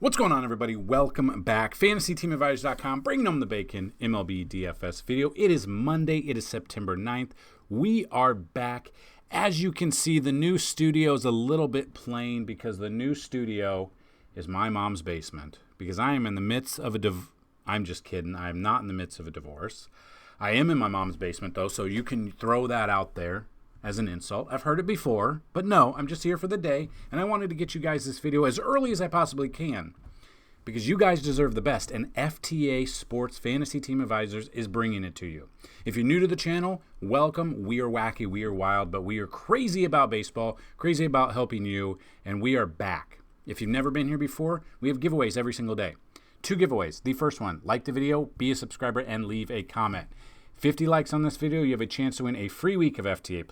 What's going on, everybody? Welcome back. FantasyTeamAdvisors.com, bringing home the bacon, MLB DFS video. It is Monday. It is September 9th. We are back. As you can see, the new studio is a little bit plain because the new studio is my mom's basement. Because I am in the midst of I'm just kidding. I am not in the midst of a divorce. I am in my mom's basement, though, so you can throw that out there as an insult. I've heard it before, but no, I'm just here for the day, and I wanted to get you guys this video as early as I possibly can because you guys deserve the best, and FTAsports Fantasy Team Advisors is bringing it to you. If you're new to the channel, welcome. We are wacky, we are wild, but we are crazy about baseball, crazy about helping you, and we are back. If you've never been here before, we have giveaways every single day. 2 giveaways. The first one, like the video, be a subscriber, and leave a comment. 50 likes on this video, you have a chance to win a free week of FTA+.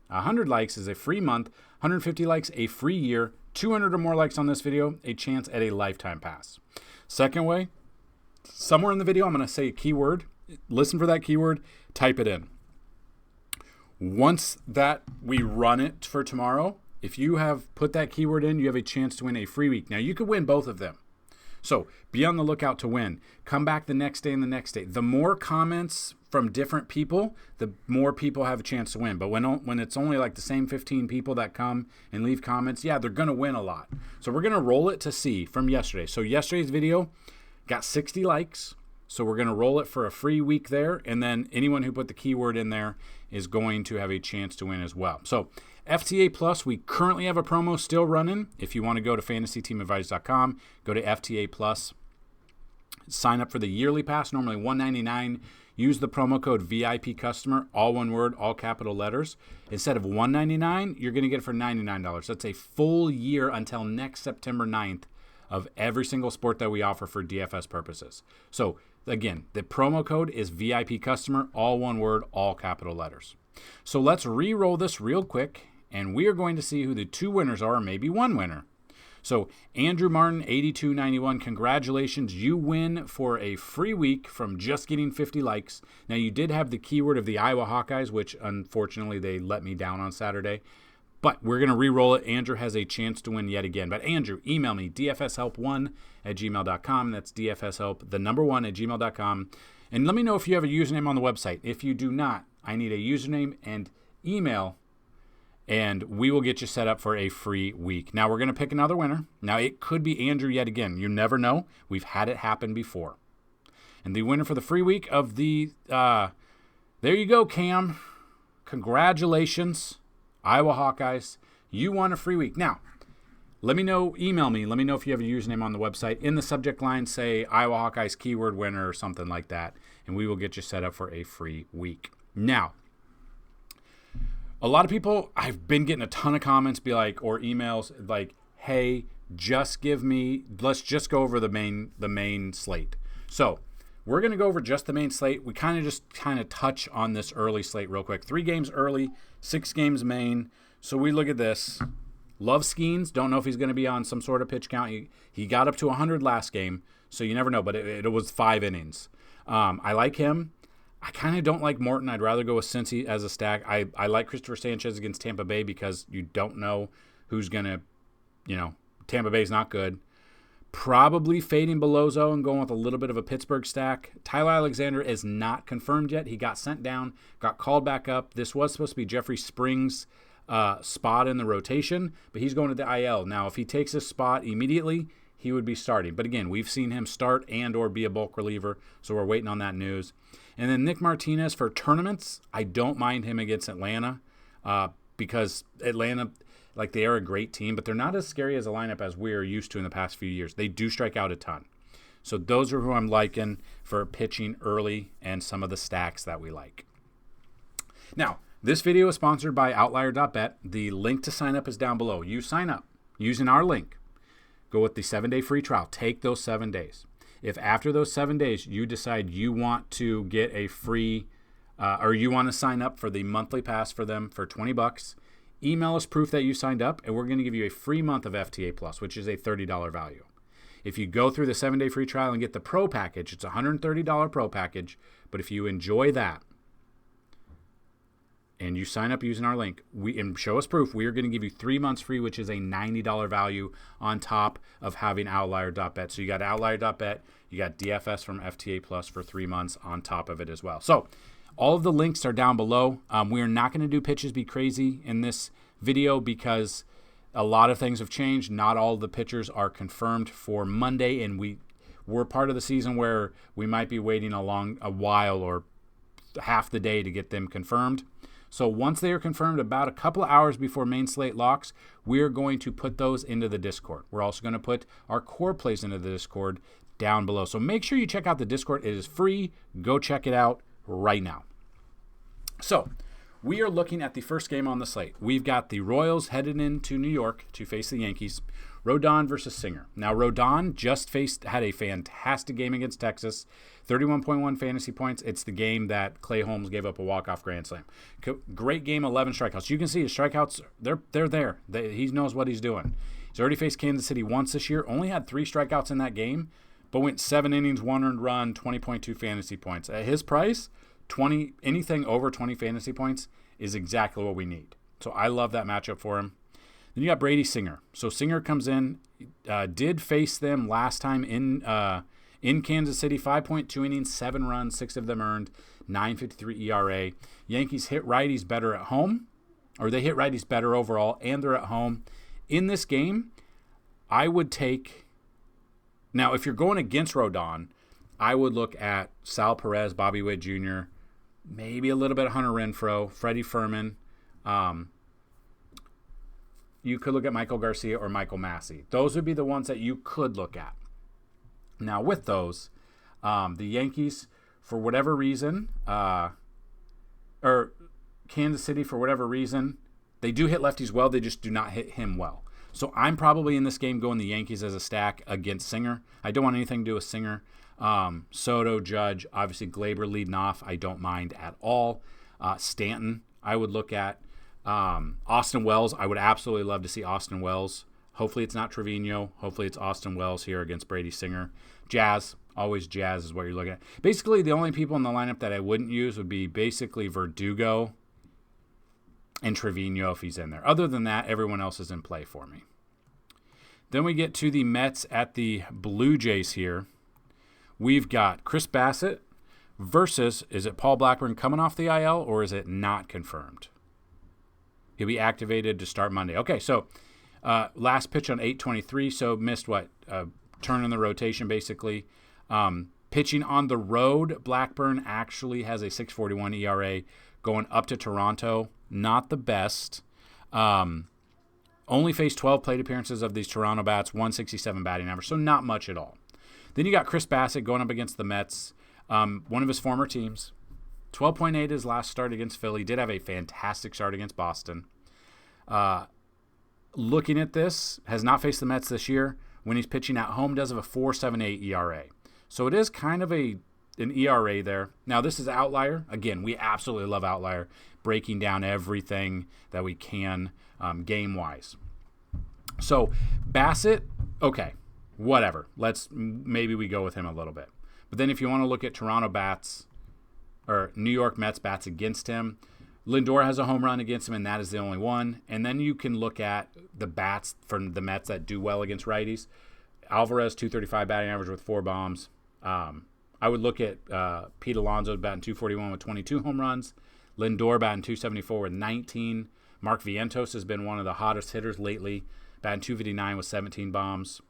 100 likes is a free month. 150 likes, a free year. 200 or more likes on this video, a chance at a lifetime pass. Second way, somewhere in the video, I'm going to say a keyword. Listen for that keyword. Type it in. Once that we run it for tomorrow, if you have put that keyword in, you have a chance to win a free week. Now, you could win both of them. So be on the lookout to win. Come back the next day and the next day. The more comments from different people, the more people have a chance to win. But when it's only like the same 15 people that come and leave comments, yeah, they're going to win a lot. So we're going to roll it to see from yesterday. So yesterday's video got 60 likes. So we're going to roll it for a free week there. And then anyone who put the keyword in there is going to have a chance to win as well. So FTA Plus, we currently have a promo still running. If you want to go to FantasyTeamAdvisors.com, go to FTA Plus, sign up for the yearly pass, normally $199. Use the promo code VIP customer, all one word, all capital letters. Instead of $199, you're going to get it for $99. That's a full year until next September 9th of every single sport that we offer for DFS purposes. So again, the promo code is VIP customer, all one word, all capital letters. So let's re-roll this real quick, and we are going to see who the 2 winners are, or maybe 1 winner. So Andrew Martin, 8291, congratulations. You win for a free week from just getting 50 likes. Now, you did have the keyword of the Iowa Hawkeyes, which unfortunately they let me down on Saturday. But we're going to re-roll it. Andrew has a chance to win yet again. But Andrew, email me, dfshelp1@gmail.com. That's dfshelp, the number 1 @gmail.com. And let me know if you have a username on the website. If you do not, I need a username and email, and we will get you set up for a free week. Now, we're going to pick another winner. Now, it could be Andrew yet again. You never know. We've had it happen before. And the winner for the free week of the, there you go, Cam. Congratulations, Iowa Hawkeyes. You won a free week. Now, let me know, email me. Let me know if you have a username on the website. In the subject line, say Iowa Hawkeyes keyword winner or something like that, and we will get you set up for a free week. Now, a lot of people, I've been getting a ton of comments or emails like, hey, let's just go over the main slate. So we're going to go over just the main slate. We kind of touch on this early slate real quick. 3 games early, 6 games main. So we look at this. Love Skeens. Don't know if he's going to be on some sort of pitch count. He got up to 100 last game, so you never know, but it was 5 innings. I like him. I kind of don't like Morton. I'd rather go with Cincy as a stack. I like Christopher Sanchez against Tampa Bay because you don't know who's going to, Tampa Bay's not good. Probably fading Belozo and going with a little bit of a Pittsburgh stack. Tyler Alexander is not confirmed yet. He got sent down, got called back up. This was supposed to be Jeffrey Springs' spot in the rotation, but he's going to the IL. Now, if he takes his spot immediately, he would be starting. But again, we've seen him start and or be a bulk reliever, so we're waiting on that news. And then Nick Martinez for tournaments. I don't mind him against Atlanta because Atlanta, they are a great team, but they're not as scary as a lineup as we are used to in the past few years. They do strike out a ton. So those are who I'm liking for pitching early and some of the stacks that we like. Now, this video is sponsored by Outlier.bet. The link to sign up is down below. You sign up using our link. Go with the 7-day free trial. Take those 7 days. If after those 7 days you decide you want to get a free or you want to sign up for the monthly pass for them for $20, email us proof that you signed up, and we're going to give you a free month of FTA Plus, which is a $30 value. If you go through the 7-day free trial and get the Pro package, it's a $130 Pro package, but if you enjoy that, and you sign up using our link, and show us proof, we are going to give you 3 months free, which is a $90 value on top of having Outlier.bet. So you got Outlier.bet, you got DFS from FTA Plus for 3 months on top of it as well. So all of the links are down below. We are not going to do pitches be crazy in this video because a lot of things have changed. Not all of the pitchers are confirmed for Monday, and we're part of the season where we might be waiting a while or half the day to get them confirmed. So once they are confirmed, about a couple of hours before main slate locks, we're going to put those into the Discord. We're also going to put our core plays into the Discord down below. So make sure you check out the Discord. It is free. Go check it out right now. So we are looking at the first game on the slate. We've got the Royals headed into New York to face the Yankees. Rodon versus Singer. Now, Rodon just had a fantastic game against Texas. 31.1 fantasy points. It's the game that Clay Holmes gave up a walk-off grand slam. Great game, 11 strikeouts. You can see his strikeouts, they're there. He knows what he's doing. He's already faced Kansas City once this year. Only had 3 strikeouts in that game, but went 7 innings, 1 earned run, 20.2 fantasy points. At his price, anything over 20 fantasy points is exactly what we need. So I love that matchup for him. Then you got Brady Singer. So Singer comes in, did face them last time in Kansas City. 5.2 innings, 7 runs, 6 of them earned, 9.53 ERA. Yankees hit righties better at home, or they hit righties better overall, and they're at home. In this game, I would take... Now, if you're going against Rodon, I would look at Sal Perez, Bobby Witt Jr., maybe a little bit of Hunter Renfroe, Freddie Furman. You could look at Michael Garcia or Michael Massey. Those would be the ones that you could look at. Now, with those, the Yankees, for whatever reason, or Kansas City, for whatever reason, they do hit lefties well. They just do not hit him well. So I'm probably in this game going the Yankees as a stack against Singer. I don't want anything to do with Singer. Soto, Judge, obviously Glaber leading off. I don't mind at all. Stanton, I would look at. Austin Wells, I would absolutely love to see Austin Wells. Hopefully it's not Trevino. Hopefully it's Austin Wells here against Brady Singer. Jazz, always Jazz is what you're looking at. Basically, the only people in the lineup that I wouldn't use would be basically Verdugo and Trevino if he's in there. Other than that, everyone else is in play for me. Then we get to the Mets at the Blue Jays here. We've got Chris Bassett versus, is it Paul Blackburn coming off the IL or is it not confirmed? He'll be activated to start Monday. Okay, so last pitch on 8/23, so missed turn in the rotation basically. Pitching on the road, Blackburn actually has a 6.41 ERA going up to Toronto. Not the best. Only faced 12 plate appearances of these Toronto bats, 167 batting average, so not much at all. Then you got Chris Bassett going up against the Mets, one of his former teams. 12.8 his last start against Philly. Did have a fantastic start against Boston. Looking at this, has not faced the Mets this year. When he's pitching at home, does have a 4.78 ERA. So it is kind of an ERA there. Now, this is Outlier. Again, we absolutely love Outlier, breaking down everything that we can game-wise. So Bassett, okay, whatever. Maybe we go with him a little bit. But then if you want to look at Toronto bats, or New York Mets bats against him, Lindor has a home run against him, and that is the only one. And then you can look at the bats from the Mets that do well against righties. Alvarez, 235 batting average with 4 bombs. I would look at Pete Alonso batting 241 with 22 home runs. Lindor batting 274 with 19. Mark Vientos has been one of the hottest hitters lately, batting 259 with 17 bombs.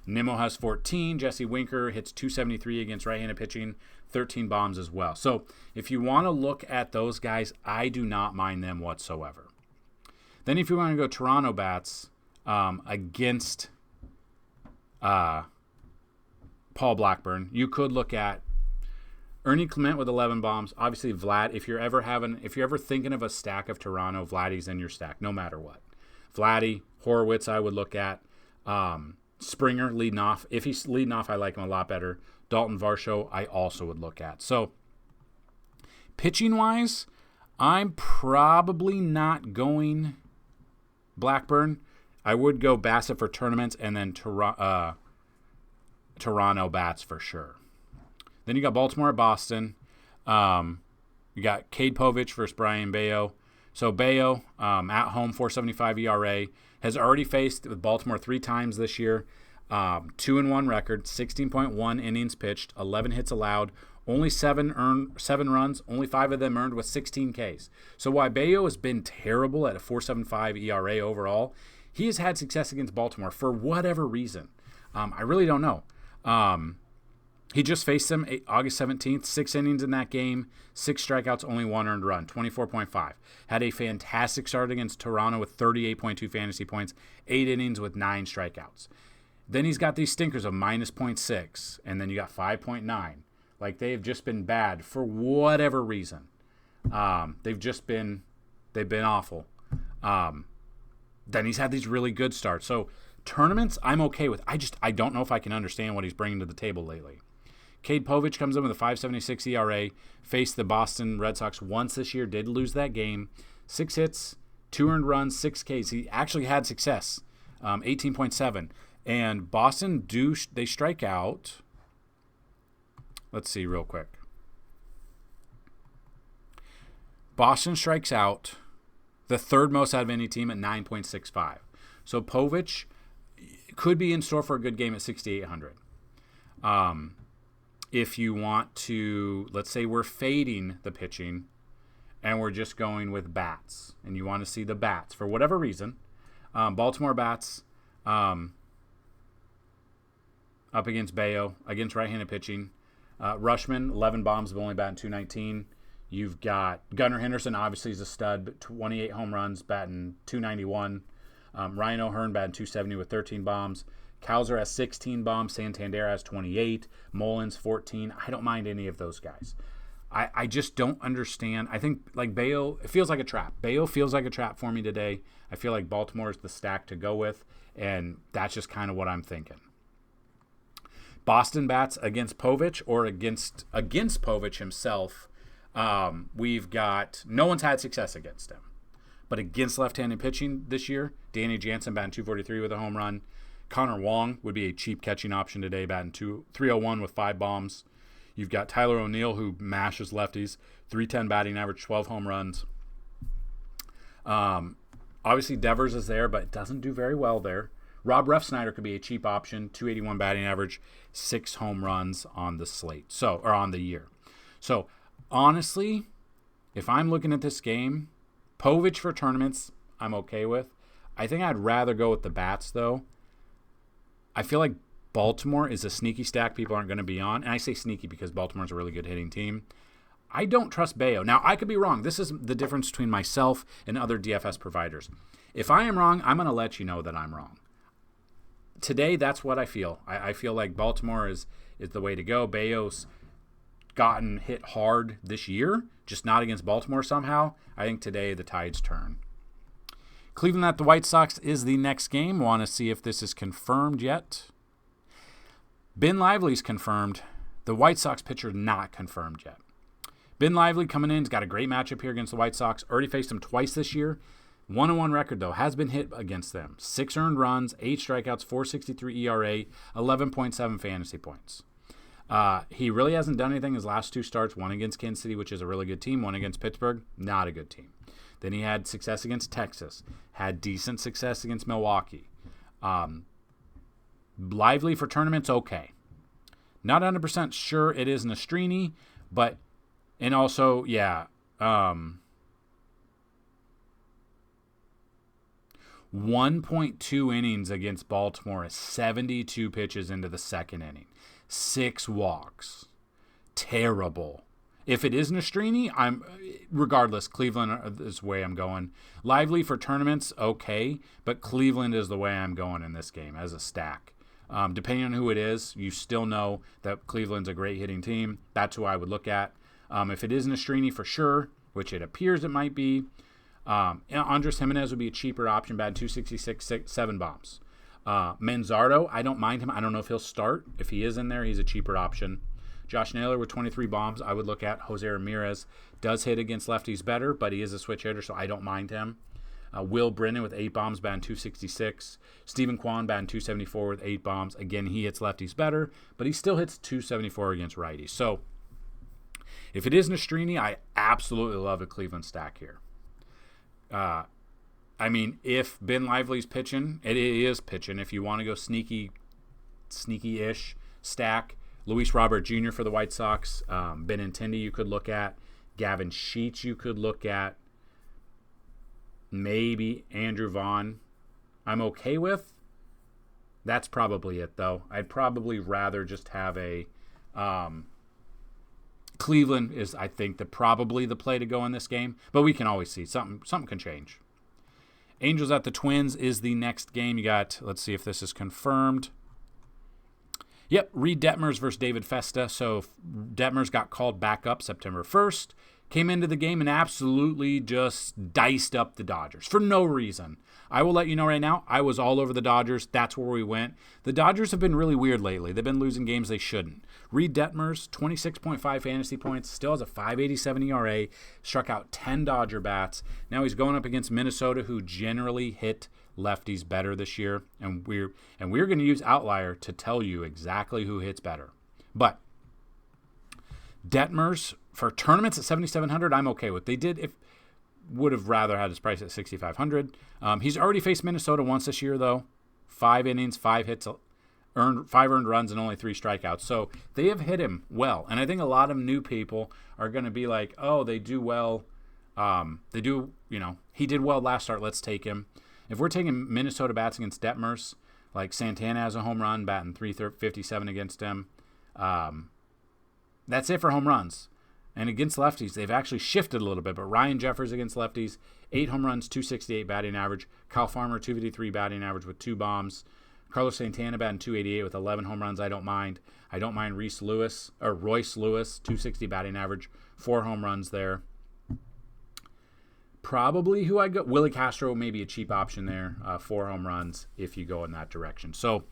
Nimmo has 14. Jesse Winker hits 273 against right-handed pitching, 13 bombs as well. So if you want to look at those guys, I do not mind them whatsoever. Then if you want to go Toronto bats against Paul Blackburn, you could look at Ernie Clement with 11 bombs. Obviously, Vlad, if you're ever thinking of a stack of Toronto, Vladdy's in your stack, no matter what. Vladdy, Horowitz, I would look at. Springer leading off. If he's leading off, I like him a lot better. Dalton Varsho, I also would look at. So, pitching-wise, I'm probably not going Blackburn. I would go Bassett for tournaments and then Toronto bats for sure. Then you got Baltimore at Boston. You got Cade Povich versus Brian Bayo. So Bayo, at home, 4.75 ERA, has already faced with Baltimore 3 times this year. 2-1 record, 16.1 innings pitched, 11 hits allowed, only 7 runs, only 5 of them earned with 16 Ks. So while Bayo has been terrible at a 4.75 ERA overall, he has had success against Baltimore for whatever reason. I really don't know. He just faced them August 17th, 6 innings in that game, 6 strikeouts, only 1 earned run, 24.5. Had a fantastic start against Toronto with 38.2 fantasy points, 8 innings with 9 strikeouts. Then he's got these stinkers of minus 0.6, and then you got 5.9. Like, they've just been bad for whatever reason. They've been awful. Then he's had these really good starts. So tournaments, I'm okay with. I don't know if I can understand what he's bringing to the table lately. Cade Povich comes in with a 5.76 ERA, faced the Boston Red Sox once this year, did lose that game. 6 hits, 2 earned runs, 6 Ks. He actually had success, 18.7. And Boston, they strike out. Let's see real quick. Boston strikes out the third most out of any team at 9.65. So Povich could be in store for a good game at 6,800. If you want to, let's say we're fading the pitching and we're just going with bats, and you want to see the bats for whatever reason, Baltimore bats up against Bayo, against right-handed pitching. Rushman, 11 bombs, but only batting .219. You've got Gunnar Henderson, obviously he's a stud, but 28 home runs, batting .291. Ryan O'Hearn batting .270 with 13 bombs. Kowser has 16 bombs. Santander has 28. Mullins, 14. I don't mind any of those guys. I just don't understand. I think, like, Bayo, it feels like a trap. Bayo feels like a trap for me today. I feel like Baltimore is the stack to go with, and that's just kind of what I'm thinking. Boston bats against Povich or against Povich himself. We've got no one's had success against him. But against left-handed pitching this year, Danny Jansen batting .243 with a home run. Connor Wong would be a cheap catching option today, batting .301 with 5 bombs. You've got Tyler O'Neill, who mashes lefties, .310 batting average, 12 home runs. Obviously, Devers is there, but doesn't do very well there. Rob Refsnyder could be a cheap option, .281 batting average, 6 home runs on the slate, or on the year. So, honestly, if I'm looking at this game, Povich for tournaments, I'm okay with. I think I'd rather go with the bats, though. I feel like Baltimore is a sneaky stack people aren't going to be on. And I say sneaky because Baltimore's a really good hitting team. I don't trust Bayo. Now, I could be wrong. This is the difference between myself and other DFS providers. If I am wrong, I'm going to let you know that I'm wrong. Today, that's what I feel. I feel like Baltimore is the way to go. Bayo's gotten hit hard this year, just not against Baltimore somehow. I think today the tides turn. Cleveland at the White Sox is the next game. Want to see if this is confirmed yet. Ben Lively's confirmed. The White Sox pitcher not confirmed yet. Ben Lively coming in. He's got a great matchup here against the White Sox. Already faced them twice this year. 1-1 record, though. Has been hit against them. 6 earned runs, 8 strikeouts, 4.63 ERA, 11.7 fantasy points. He really hasn't done anything his last 2 starts. One against Kansas City, which is a really good team. One against Pittsburgh, not a good team. Then he had success against Texas. Had decent success against Milwaukee. Lively for tournaments, okay. Not 100% sure it is Nastrini, but, and also, yeah, 1.2 innings against Baltimore is 72 pitches into the second inning. 6 walks. Terrible. If it is Nastrini, regardless, Cleveland is the way I'm going. Lively for tournaments, okay, but Cleveland is the way I'm going in this game as a stack. Depending on who it is, you still know that Cleveland's a great hitting team. That's who I would look at. If it is Nastrini for sure, which it appears it might be, Andres Jimenez would be a cheaper option, batting .266, 7 bombs. Manzardo, I don't mind him. I don't know if he'll start. If he is in there, he's a cheaper option. Josh Naylor with 23 bombs, I would look at. Jose Ramirez does hit against lefties better, but he is a switch hitter, so I don't mind him. Will Brennan with 8 bombs, batting .266. Stephen Kwan batting .274 with 8 bombs. Again, he hits lefties better, but he still hits .274 against righties. So if it is Nastrini, I absolutely love a Cleveland stack here. I mean, if Ben Lively's pitching, it is pitching. If you want to go sneaky-ish stack, Luis Robert Jr. for the White Sox, Benintendi you could look at, Gavin Sheets you could look at, maybe Andrew Vaughn. I'm okay with. That's probably it, though. I'd probably rather just have a Cleveland is, I think, probably the play to go in this game, but we can always see something can change. Angels at the Twins is the next game. You got, let's see if this is confirmed. Yep, Reed Detmers versus David Festa. So Detmers got called back up September 1st, came into the game and absolutely just diced up the Dodgers for no reason. I will let you know right now, I was all over the Dodgers. That's where we went. The Dodgers have been really weird lately. They've been losing games they shouldn't. Reed Detmers, 26.5 fantasy points, still has a 5.87 ERA, struck out 10 Dodger bats. Now he's going up against Minnesota, who generally hit lefties better this year, and we're going to use Outlier to tell you exactly who hits better. But Detmers for tournaments at 7,700, I'm okay with. Would have rather had his price at 6,500. He's already faced Minnesota once this year, though. 5 innings, 5 hits, 5 earned runs, and only 3 strikeouts. So they have hit him well. And I think a lot of new people are going to be like, oh, they do well. He did well last start. Let's take him. If we're taking Minnesota bats against Detmers, like Santana has a home run, batting .357 against him. That's it for home runs. And against lefties, they've actually shifted a little bit. But Ryan Jeffers against lefties, 8 home runs, 268 batting average. Kyle Farmer, 253 batting average with 2 bombs. Carlos Santana batting .288 with 11 home runs. I don't mind. I don't mind Royce Lewis, 260 batting average, 4 home runs there. Probably who I go. Willie Castro may be a cheap option there. 4 home runs if you go in that direction. So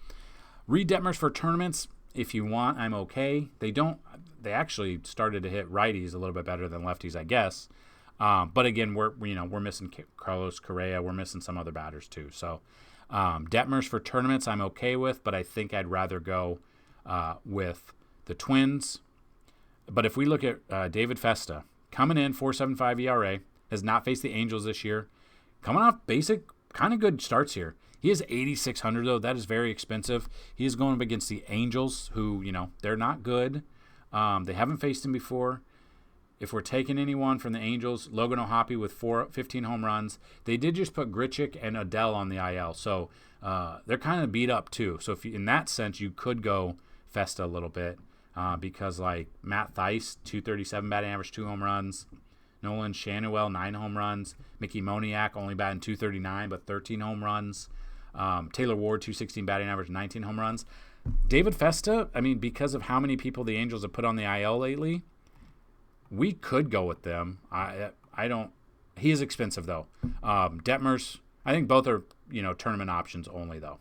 Reed Detmers for tournaments, if you want, I'm okay. They actually started to hit righties a little bit better than lefties, I guess. But again, we're missing Carlos Correa. We're missing some other batters too. So Detmers for tournaments, I'm okay with, but I think I'd rather go with the Twins. But if we look at David Festa, coming in 4.75 ERA, has not faced the Angels this year. Coming off basic, kind of good starts here. He is 8,600 though. That is very expensive. He is going up against the Angels, who they're not good. They haven't faced him before. If we're taking anyone from the Angels, Logan O'Hoppe with 15 home runs. They did just put Grichuk and Adele on the IL, so they're kind of beat up too. So if in that sense, you could go Festa a little bit because like Matt Thaiss, 237 batting average, 2 home runs. Nolan Shanuel, 9 home runs. Mickey Moniak only batting .239 but 13 home runs. Taylor Ward, 216 batting average, 19 home runs. David Festa, I mean, because of how many people the Angels have put on the IL lately, we could go with them. I don't. He is expensive though. Detmers, I think both are tournament options only though.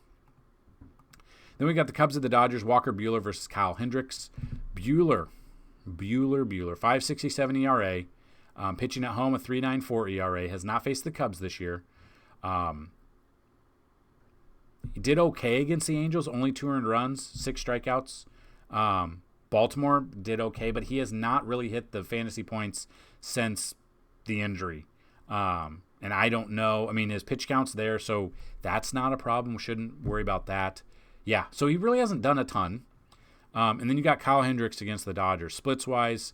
Then we got the Cubs at the Dodgers. Walker Buehler versus Kyle Hendricks. Buehler, 5.67 ERA. Pitching at home, a 3.94 ERA. Has not faced the Cubs this year. He did okay against the Angels. Only 2 earned runs, 6 strikeouts. Baltimore did okay, but he has not really hit the fantasy points since the injury. And I don't know. I mean, his pitch count's there, so that's not a problem. We shouldn't worry about that. Yeah, so he really hasn't done a ton. And then you got Kyle Hendricks against the Dodgers. Splits-wise,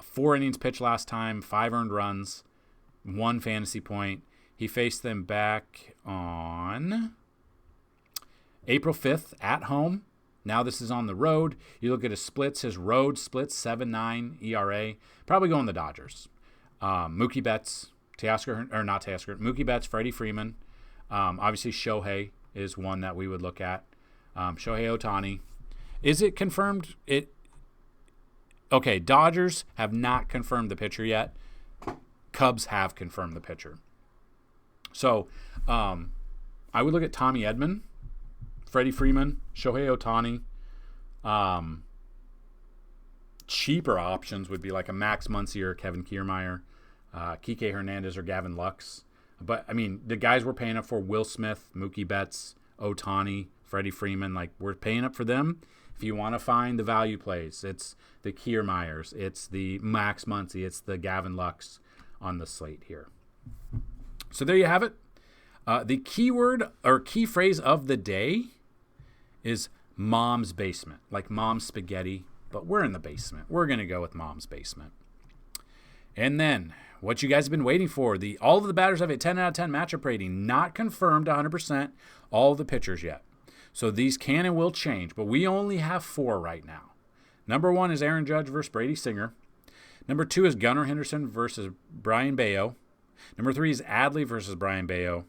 4 innings pitched last time, 5 earned runs, 1 fantasy point. He faced them back on April 5th at home. Now this is on the road. You look at his splits. His road splits, 7.9 ERA. Probably going the Dodgers. Mookie Betts, Mookie Betts, Freddie Freeman. Obviously Shohei is one that we would look at. Shohei Ohtani. Is it confirmed? Okay, Dodgers have not confirmed the pitcher yet. Cubs have confirmed the pitcher. So I would look at Tommy Edman, Freddie Freeman, Shohei Ohtani. Cheaper options would be like a Max Muncy or Kevin Kiermaier, Kike Hernandez or Gavin Lux. But, I mean, the guys we're paying up for, Will Smith, Mookie Betts, Ohtani, Freddie Freeman, like we're paying up for them. If you want to find the value plays, it's the Kiermaiers, it's the Max Muncy, it's the Gavin Lux on the slate here. So there you have it. The keyword or key phrase of the day is mom's basement, like mom's spaghetti, but we're in the basement. We're going to go with mom's basement. And then what you guys have been waiting for, all of the batters have a 10 out of 10 matchup rating, not confirmed 100%, all of the pitchers yet. So these can and will change, but we only have 4 right now. Number 1 is Aaron Judge versus Brady Singer. Number 2 is Gunnar Henderson versus Brian Bayo. Number 3 is Adley versus Brian Bayo.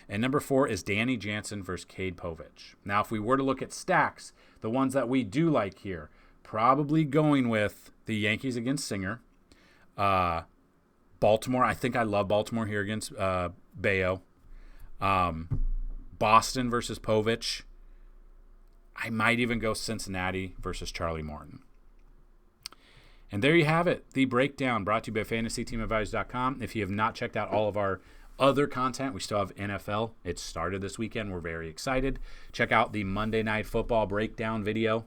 And number 4 is Danny Jansen versus Cade Povich. Now, if we were to look at stacks, the ones that we do like here, probably going with the Yankees against Singer. Baltimore, I think I love Baltimore here against Bayo. Boston versus Povich. I might even go Cincinnati versus Charlie Morton. And there you have it, the breakdown brought to you by FantasyTeamAdvisors.com. If you have not checked out all of our other content, we still have NFL. It started this weekend. We're very excited. Check out the Monday Night Football breakdown video.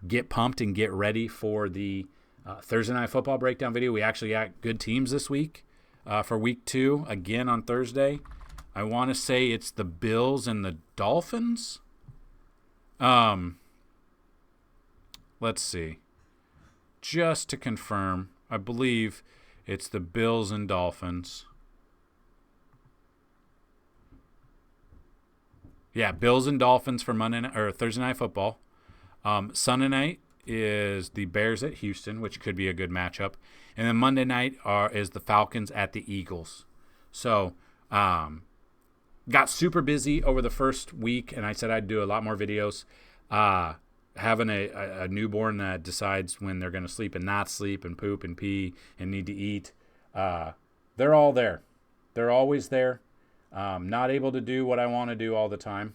Get pumped and get ready for the Thursday Night Football breakdown video. We actually got good teams this week for week 2, again on Thursday. I want to say it's the Bills and the Dolphins. Let's see. Just to confirm, I believe it's the Bills and Dolphins. Yeah, Bills and Dolphins for Thursday Night Football. Sunday night is the Bears at Houston, which could be a good matchup. And then Monday night is the Falcons at the Eagles. So, got super busy over the first week, and I said I'd do a lot more videos. Having a newborn that decides when they're going to sleep and not sleep and poop and pee and need to eat, they're all there. They're always there. Not able to do what I want to do all the time.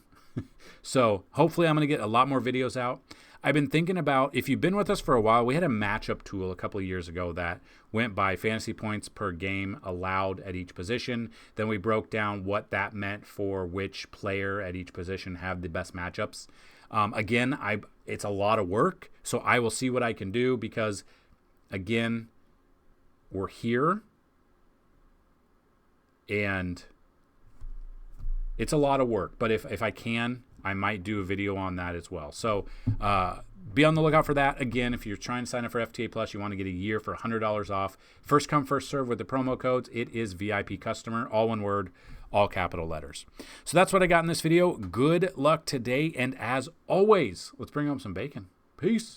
So hopefully I'm going to get a lot more videos out. I've been thinking about, if you've been with us for a while, we had a matchup tool a couple of years ago that went by fantasy points per game allowed at each position. Then we broke down what that meant for which player at each position have the best matchups. Again, it's a lot of work, so I will see what I can do because, again, we're here, and it's a lot of work. But if I can, I might do a video on that as well. So be on the lookout for that. Again, if you're trying to sign up for FTA Plus, you want to get a year for $100 off. First come, first serve with the promo codes. It is VIP customer, all one word, all capital letters. So that's what I got in this video. Good luck today. And as always, let's bring home some bacon. Peace.